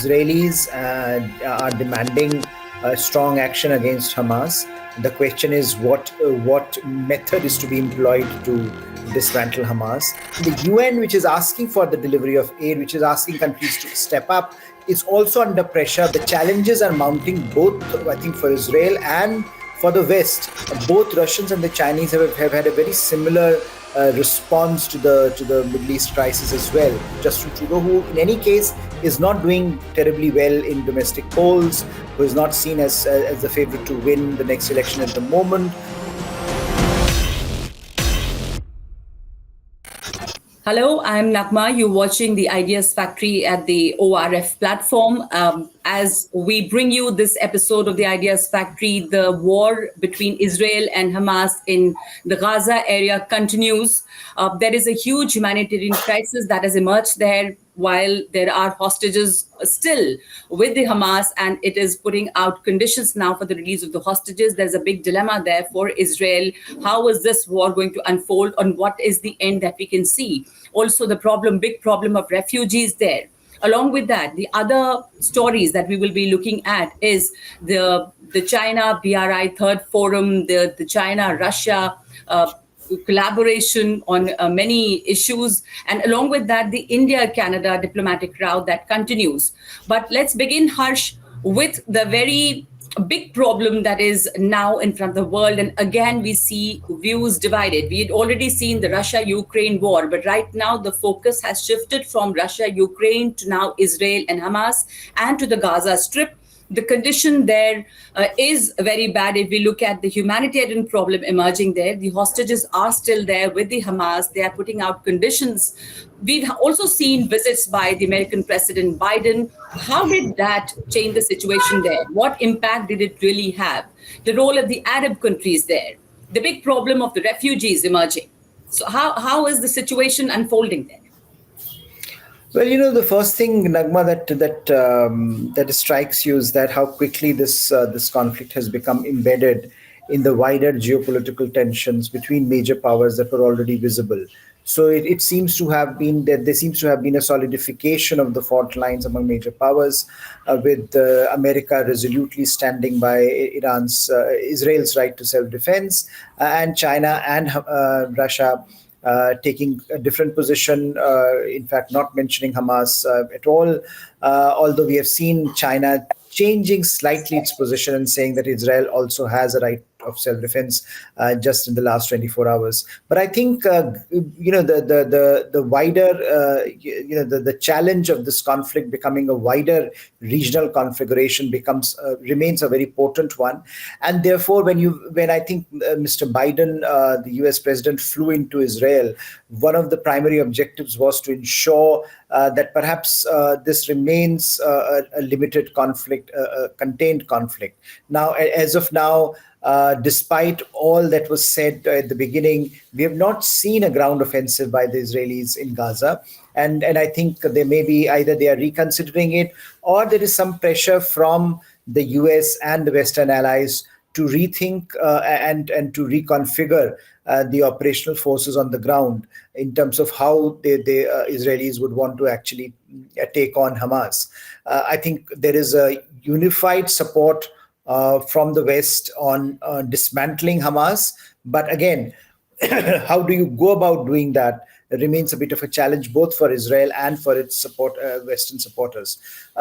Israelis are demanding strong action against Hamas. The question is what method is to be employed to dismantle Hamas. The UN, which is asking for the delivery of aid, which is asking countries to step up, is also under pressure. The challenges are mounting both, I think, for Israel and for the West. Both Russians and the Chinese have had a very similar response to the Middle East crisis as well. Justin Trudeau, who in any case is not doing terribly well in domestic polls, who is not seen as the favorite to win the next election at the moment. Hello, I'm Naghma. You're watching the Ideas Factory at the ORF platform. As we bring you this episode of the Ideas Factory, the war between Israel and Hamas in the Gaza area continues. There is a huge humanitarian crisis that has emerged there while there are hostages still with the Hamas, and it is putting out conditions now for the release of the hostages. There's a big dilemma there for Israel. How is this war going to unfold, and what is the end that we can see? Also, the big problem of refugees there. Along with that, the other stories that we will be looking at is the China BRI Third Forum, the China-Russia collaboration on many issues, and along with that, the India-Canada diplomatic route that continues. But let's begin, Harsh, with the very big problem that is now in front of the world. And again, we see views divided. We had already seen the Russia-Ukraine war, but right now the focus has shifted from Russia-Ukraine to now Israel and Hamas and to the Gaza Strip. The condition there is very bad. If we look at the humanitarian problem emerging there, the hostages are still there with the Hamas. They are putting out conditions. We've also seen visits by the American President Biden. How did that change the situation there? What impact did it really have? The role of the Arab countries there, the big problem of the refugees emerging. So how is the situation unfolding there? Well, the first thing, Naghma, that strikes you is that how quickly this conflict has become embedded in the wider geopolitical tensions between major powers that were already visible. So it seems to have been that there seems to have been a solidification of the fault lines among major powers, with America resolutely standing by Israel's right to self-defense, and China and Russia taking a different position, in fact, not mentioning Hamas at all, although we have seen China changing slightly its position and saying that Israel also has a right of self-defense just in the last 24 hours. But I think, the wider, the challenge of this conflict becoming a wider regional configuration remains a very potent one. And therefore, when I think Mr. Biden, the US president, flew into Israel, one of the primary objectives was to ensure that perhaps this remains a limited conflict, a contained conflict. Now, as of now, despite all that was said at the beginning, we have not seen a ground offensive by the Israelis in Gaza. And I think there may be either they are reconsidering it, or there is some pressure from the US and the Western allies to rethink and to reconfigure the operational forces on the ground in terms of how the Israelis would want to actually take on Hamas. I think there is a unified support from the West on dismantling Hamas. But again, how do you go about doing that? It remains a bit of a challenge both for Israel and for its Western supporters.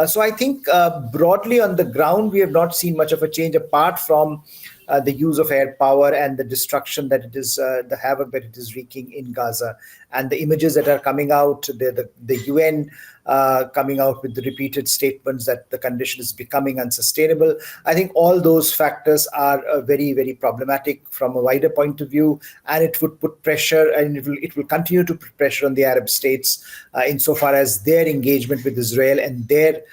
So I think broadly on the ground, we have not seen much of a change apart from the use of air power and the destruction that it is, the havoc that it is wreaking in Gaza. And the images that are coming out, the UN coming out with the repeated statements that the condition is becoming unsustainable. I think all those factors are very, very problematic from a wider point of view, and it would put pressure, and it will continue to put pressure on the Arab states insofar as their engagement with Israel and their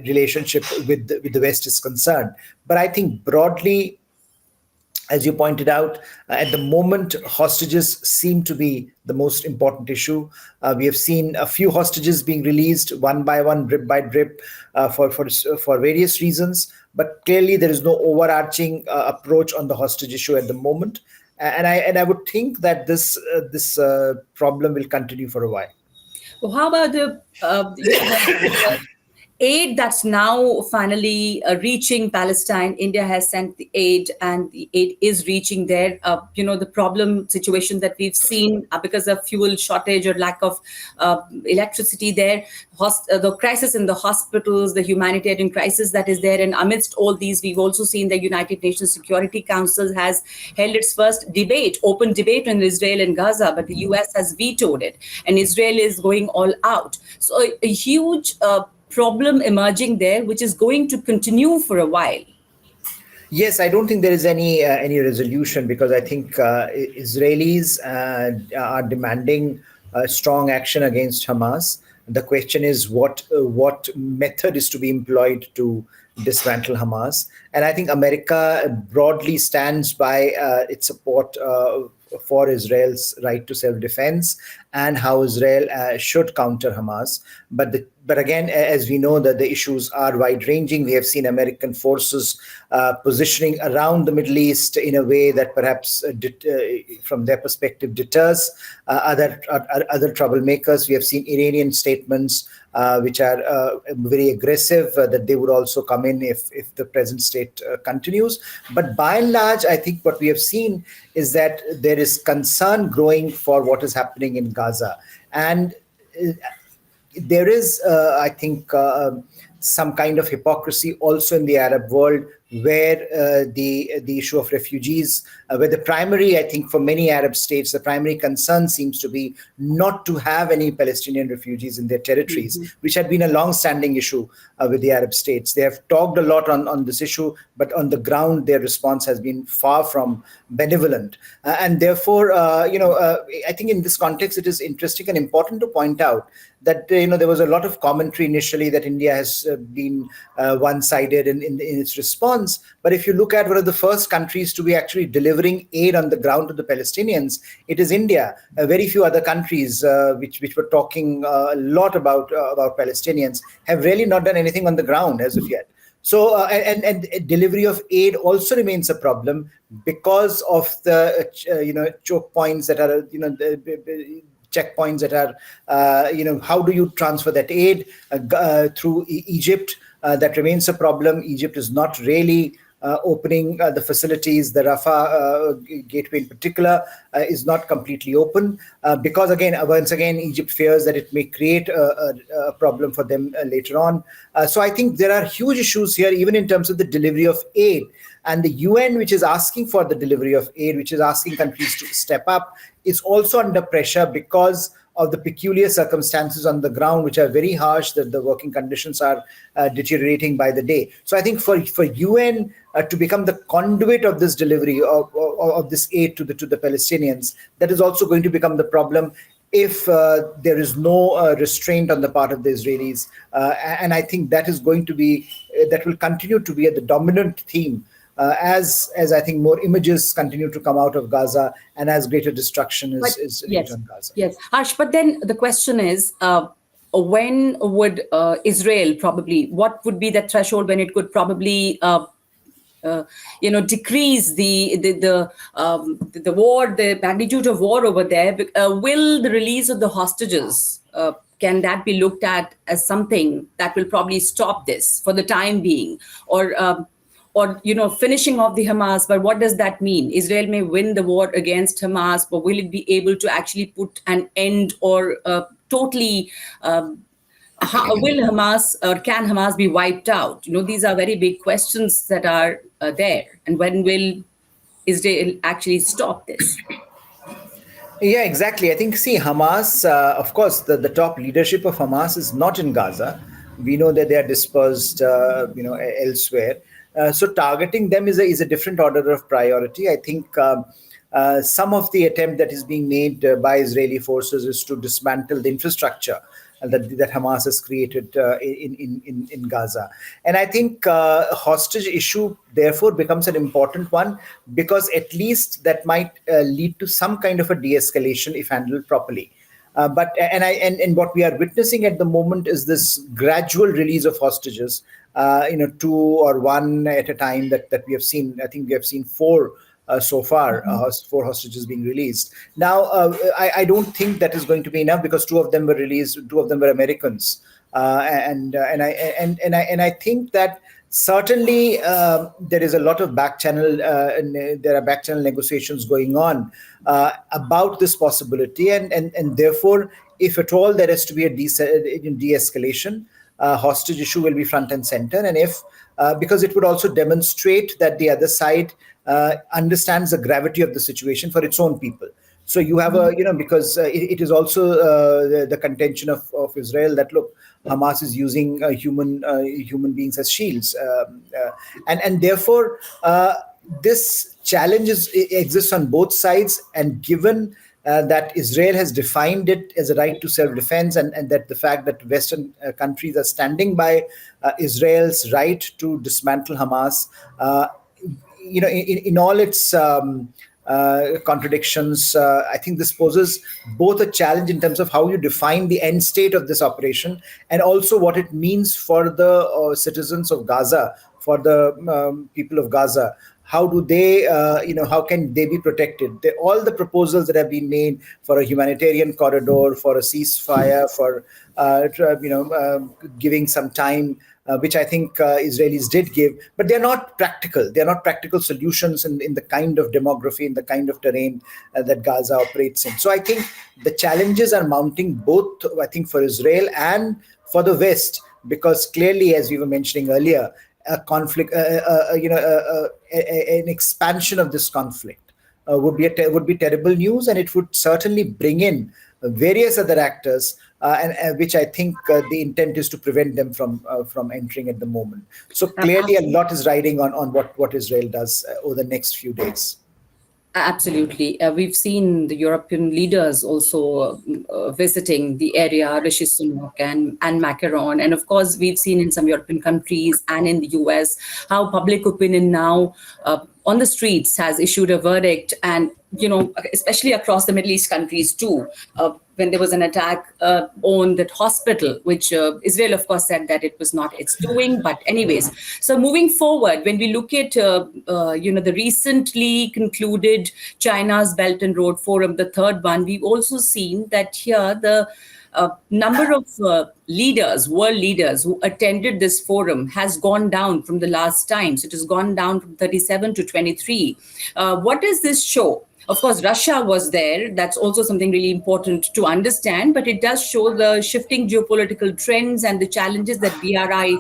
relationship with the West is concerned. But I think broadly, as you pointed out, at the moment, hostages seem to be the most important issue. We have seen a few hostages being released one by one, drip by drip, for various reasons. But clearly, there is no overarching approach on the hostage issue at the moment. And I would think that this problem will continue for a while. Well, how about the aid that's now finally reaching Palestine. India has sent the aid, and the aid is reaching there. The problem situation that we've seen because of fuel shortage or lack of electricity there, the crisis in the hospitals, the humanitarian crisis that is there. And amidst all these, we've also seen the United Nations Security Council has held its first open debate on Israel and Gaza, but the US has vetoed it, and Israel is going all out. So a huge problem emerging there, which is going to continue for a while. Yes, I don't think there is any resolution, because I think Israelis are demanding strong action against Hamas. The question is what method is to be employed to dismantle Hamas. And I think America broadly stands by its support for Israel's right to self-defense and how Israel should counter Hamas. But again, as we know, that the issues are wide-ranging. We have seen American forces positioning around the Middle East in a way that perhaps, from their perspective, deters other troublemakers. We have seen Iranian statements which are very aggressive, that they would also come in if the present state continues. But by and large, I think what we have seen is that there is concern growing for what is happening in Gaza. And there is, I think, some kind of hypocrisy also in the Arab world, where the issue of refugees, where the primary, I think, for many Arab states, the primary concern seems to be not to have any Palestinian refugees in their territories, which had been a long-standing issue with the Arab states. They have talked a lot on this issue, but on the ground, their response has been far from benevolent. And therefore, I think in this context, it is interesting and important to point out that there was a lot of commentary initially that India has been one-sided in its response. But if you look at one of the first countries to be actually delivering aid on the ground to the Palestinians, it is India. Very few other countries which were talking a lot about Palestinians have really not done anything on the ground as of yet. So and delivery of aid also remains a problem because of the choke points that are checkpoints that are how do you transfer that aid through Egypt? That remains a problem. Egypt is not really opening the facilities. The Rafah gateway in particular is not completely open because once again, Egypt fears that it may create a problem for them later on. So I think there are huge issues here, even in terms of the delivery of aid. And the UN, which is asking for the delivery of aid, which is asking countries to step up, is also under pressure because of the peculiar circumstances on the ground, which are very harsh, that the working conditions are deteriorating by the day. So I think for UN to become the conduit of this delivery of this aid to the Palestinians, that is also going to become the problem if there is no restraint on the part of the Israelis. And I think that is going to be, that will continue to be the dominant theme as I think more images continue to come out of Gaza and as greater destruction is on Gaza. Yes, Harsh, but then the question is, when would Israel probably, what would be the threshold when it could probably decrease the war, the magnitude of war over there? Will the release of the hostages, can that be looked at as something that will probably stop this for the time being? Or finishing off the Hamas, but what does that mean? Israel may win the war against Hamas, but will it be able to actually put an end or totally? Will Hamas or can Hamas be wiped out? These are very big questions that are there. And when will Israel actually stop this? Yeah, exactly. I think, Hamas, of course, the top leadership of Hamas is not in Gaza. We know that they are dispersed, elsewhere. So targeting them is a different order of priority. I think some of the attempt that is being made by Israeli forces is to dismantle the infrastructure that Hamas has created in Gaza. And I think hostage issue therefore becomes an important one, because at least that might lead to some kind of a de-escalation if handled properly. But what we are witnessing at the moment is this gradual release of hostages, two or one at a time that we have seen. I think we have seen 4 so far, 4 hostages being released. Now, I don't think that is going to be enough because two of them were released. Two of them were Americans, and I think that certainly there is a lot of back channel. There are back channel negotiations going on about this possibility, and therefore, if at all there is to be a de-escalation, hostage issue will be front and center, and if because it would also demonstrate that the other side understands the gravity of the situation for its own people. So you have because it is also the contention of Israel that, look, Hamas is using human beings as shields, and therefore this challenge exists on both sides. And given that Israel has defined it as a right to self-defense, and that the fact that Western countries are standing by Israel's right to dismantle Hamas, in all its contradictions, I think this poses both a challenge in terms of how you define the end state of this operation, and also what it means for the citizens of Gaza, for the people of Gaza. How do they, how can they be protected? All the proposals that have been made for a humanitarian corridor, for a ceasefire, for giving some time, which I think Israelis did give, but they're not practical. They're not practical solutions in the kind of demography, in the kind of terrain that Gaza operates in. So I think the challenges are mounting both, I think, for Israel and for the West, because clearly, as we were mentioning earlier, a conflict, an expansion of this conflict would be terrible news, and it would certainly bring in various other actors, and which I think the intent is to prevent them from entering at the moment. So clearly, a lot is riding on what Israel does over the next few days. Absolutely. We've seen the European leaders also visiting the area, Rishi Sunak and Macron. And of course, we've seen in some European countries and in the US how public opinion now on the streets has issued a verdict, and especially across the Middle East countries too, when there was an attack on that hospital, which Israel, of course, said that it was not its doing. But anyways, so moving forward, when we look at the recently concluded China's Belt and Road Forum, the third one, we've also seen that here the number of world leaders who attended this forum has gone down from the last time. So it has gone down from 37 to 23. What does this show? Of course, Russia was there. That's also something really important to understand, but it does show the shifting geopolitical trends and the challenges that BRI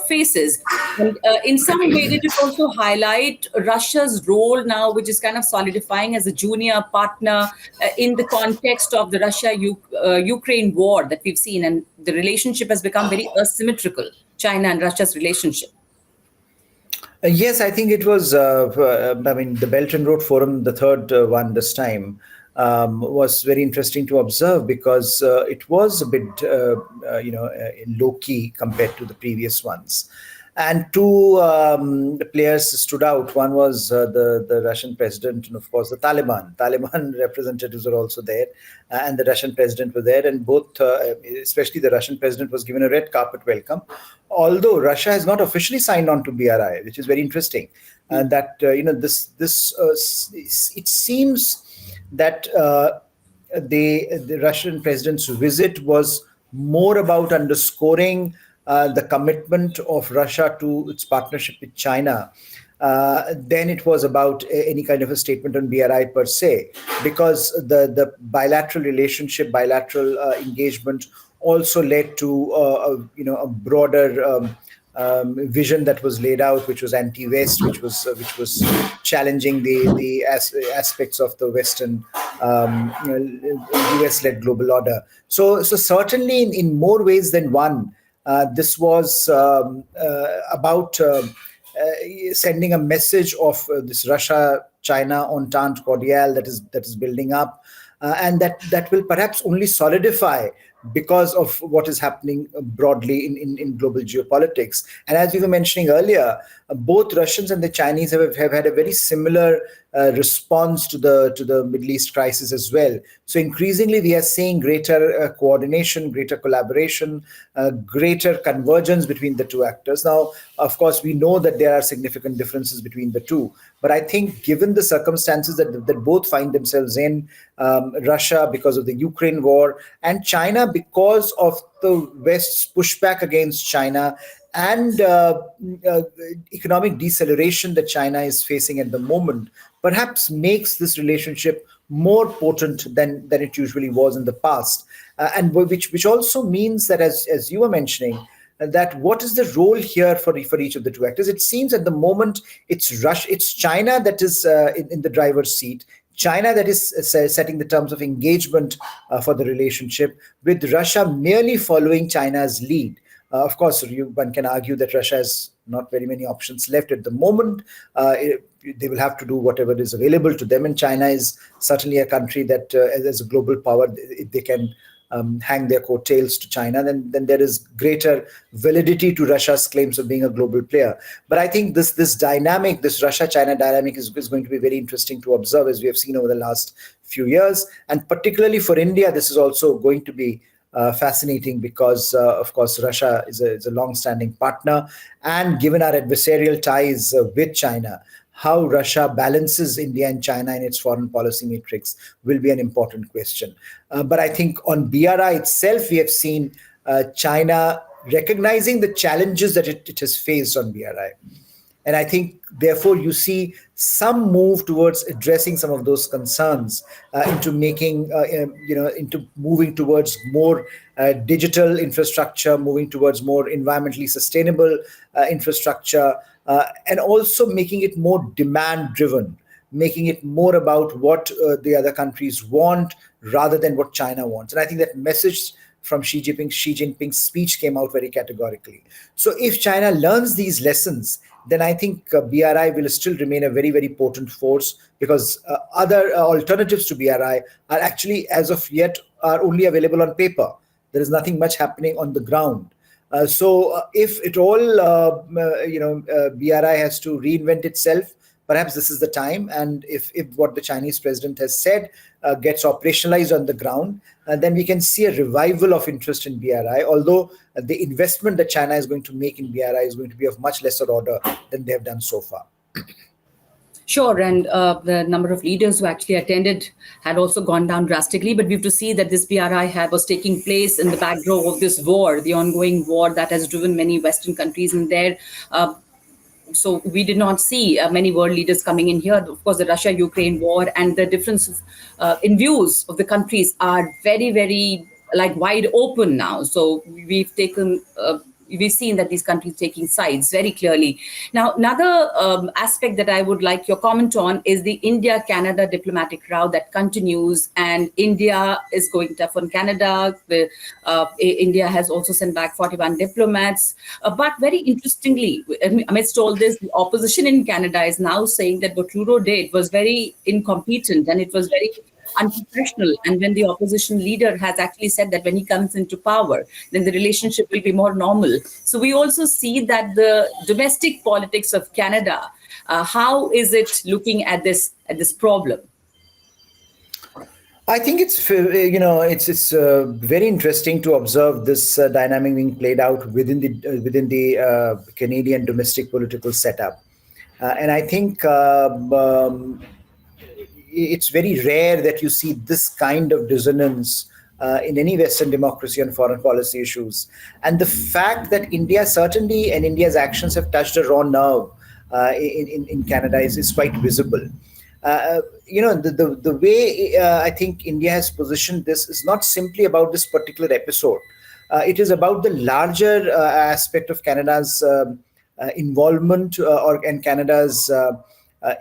faces. And in some way, did it also highlight Russia's role now, which is kind of solidifying as a junior partner in the context of the Russia-Ukraine war that we've seen, and the relationship has become very asymmetrical, China and Russia's relationship. Yes, I think it was, the Belt and Road Forum, the third one this time, was very interesting to observe because it was a bit, low-key compared to the previous ones. And two players stood out. One was the Russian president, and of course the Taliban. Taliban representatives were also there, and the Russian president were there. And both, especially the Russian president, was given a red carpet welcome. Although Russia has not officially signed on to BRI, which is very interesting. And that it seems that the Russian president's visit was more about underscoring the commitment of Russia to its partnership with China, then it was about any kind of a statement on BRI per se, because the bilateral relationship, bilateral engagement also led to a broader vision that was laid out, which was anti-West, which was challenging the aspects of the Western US-led global order. So certainly in more ways than one. This was about sending a message of this Russia-China Entente cordiale that is building up, and that will perhaps only solidify because of what is happening broadly in global geopolitics. And as we were mentioning earlier, both Russians and the Chinese have had a very similar response to the Middle East crisis as well. So increasingly, we are seeing greater coordination, greater collaboration, greater convergence between the two actors. Now, of course, we know that there are significant differences between the two, but I think given the circumstances that both find themselves in, Russia because of the Ukraine war, and China because of the West's pushback against China and economic deceleration that China is facing at the moment, perhaps makes this relationship more potent than it usually was in the past. And which also means that, as you were mentioning, that what is the role here for each of the two actors? It seems at the moment it's China that is in the driver's seat. China that is setting the terms of engagement for the relationship, with Russia merely following China's lead. Of course, one can argue that Russia has not very many options left at the moment. They will have to do whatever is available to them. And China is certainly a country that, as a global power, if they can hang their coattails to China, then there is greater validity to Russia's claims of being a global player. But I think this dynamic, this Russia-China dynamic is going to be very interesting to observe, as we have seen over the last few years. And particularly for India, this is also going to be fascinating because, of course, Russia is a long-standing partner. And given our adversarial ties with China, how Russia balances India and China in its foreign policy matrix will be an important question. But I think on BRI itself, we have seen China recognizing the challenges that it has faced on BRI. And I think, therefore, you see some move towards addressing some of those concerns into moving towards more digital infrastructure, moving towards more environmentally sustainable infrastructure, and also making it more demand-driven, making it more about what the other countries want rather than what China wants. And I think that message from Xi Jinping's speech came out very categorically. So if China learns these lessons, then I think BRI will still remain a very, very potent force, because other alternatives to BRI are actually, as of yet, are only available on paper. There is nothing much happening on the ground. So if at all, BRI has to reinvent itself, perhaps this is the time. And if what the Chinese president has said gets operationalized on the ground, then we can see a revival of interest in BRI, although the investment that China is going to make in BRI is going to be of much lesser order than they have done so far. Sure, and the number of leaders who actually attended had also gone down drastically. But we have to see that this BRI was taking place in the backdrop of this war, the ongoing war that has driven many Western countries in there. So we did not see many world leaders coming in here. Of course, the Russia-Ukraine war and the difference in views of the countries are very, very wide open now. So we've seen that these countries taking sides very clearly. Now, another aspect that I would like your comment on is the India-Canada diplomatic row that continues, and India is going tough on Canada. India has also sent back 41 diplomats. But very interestingly, amidst all this, the opposition in Canada is now saying that what Trudeau did was very incompetent and it was very unprofessional. And when the opposition leader has actually said that when he comes into power, then the relationship will be more normal. So we also see that the domestic politics of Canada, how is it looking at this problem? I think it's very interesting to observe this dynamic being played out within the Canadian domestic political setup, and I think it's very rare that you see this kind of dissonance in any Western democracy on foreign policy issues. And the fact that India certainly, and India's actions have touched a raw nerve in Canada is quite visible. The way I think India has positioned this is not simply about this particular episode. It is about the larger aspect of Canada's involvement and Canada's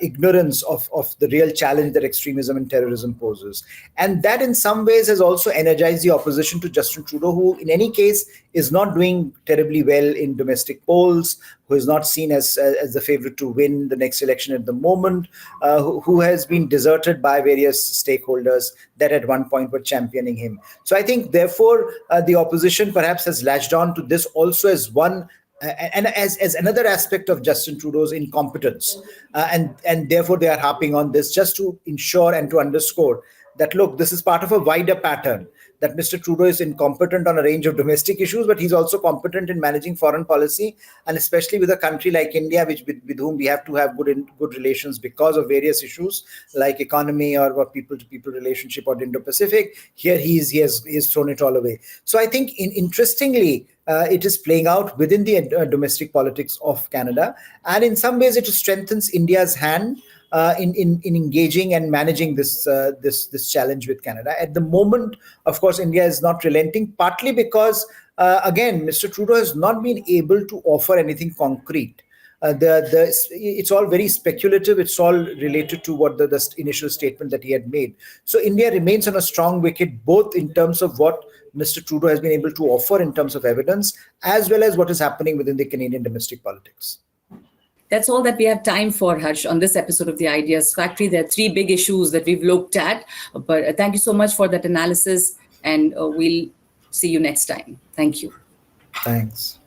ignorance of the real challenge that extremism and terrorism poses. And that in some ways has also energized the opposition to Justin Trudeau, who in any case is not doing terribly well in domestic polls, who is not seen as the favorite to win the next election at the moment, who has been deserted by various stakeholders that at one point were championing him. So I think, therefore, the opposition perhaps has latched on to this also as one and as another aspect of Justin Trudeau's incompetence. And therefore they are harping on this just to ensure and to underscore that, look, this is part of a wider pattern, that Mr. Trudeau is incompetent on a range of domestic issues, but he's also competent in managing foreign policy, and especially with a country like India, with whom we have to have good relations because of various issues like economy or people-to-people relationship or Indo-Pacific. Here he has thrown it all away. So I think, interestingly, it is playing out within the domestic politics of Canada, and in some ways it strengthens India's hand in engaging and managing this challenge with Canada. At the moment, of course, India is not relenting, partly because, again, Mr. Trudeau has not been able to offer anything concrete. It's all very speculative. It's all related to what the initial statement that he had made. So India remains on a strong wicket, both in terms of what Mr. Trudeau has been able to offer in terms of evidence, as well as what is happening within the Canadian domestic politics. That's all that we have time for, Harsh, on this episode of The Ideas Factory. There are three big issues that we've looked at. But thank you so much for that analysis, and we'll see you next time. Thank you. Thanks.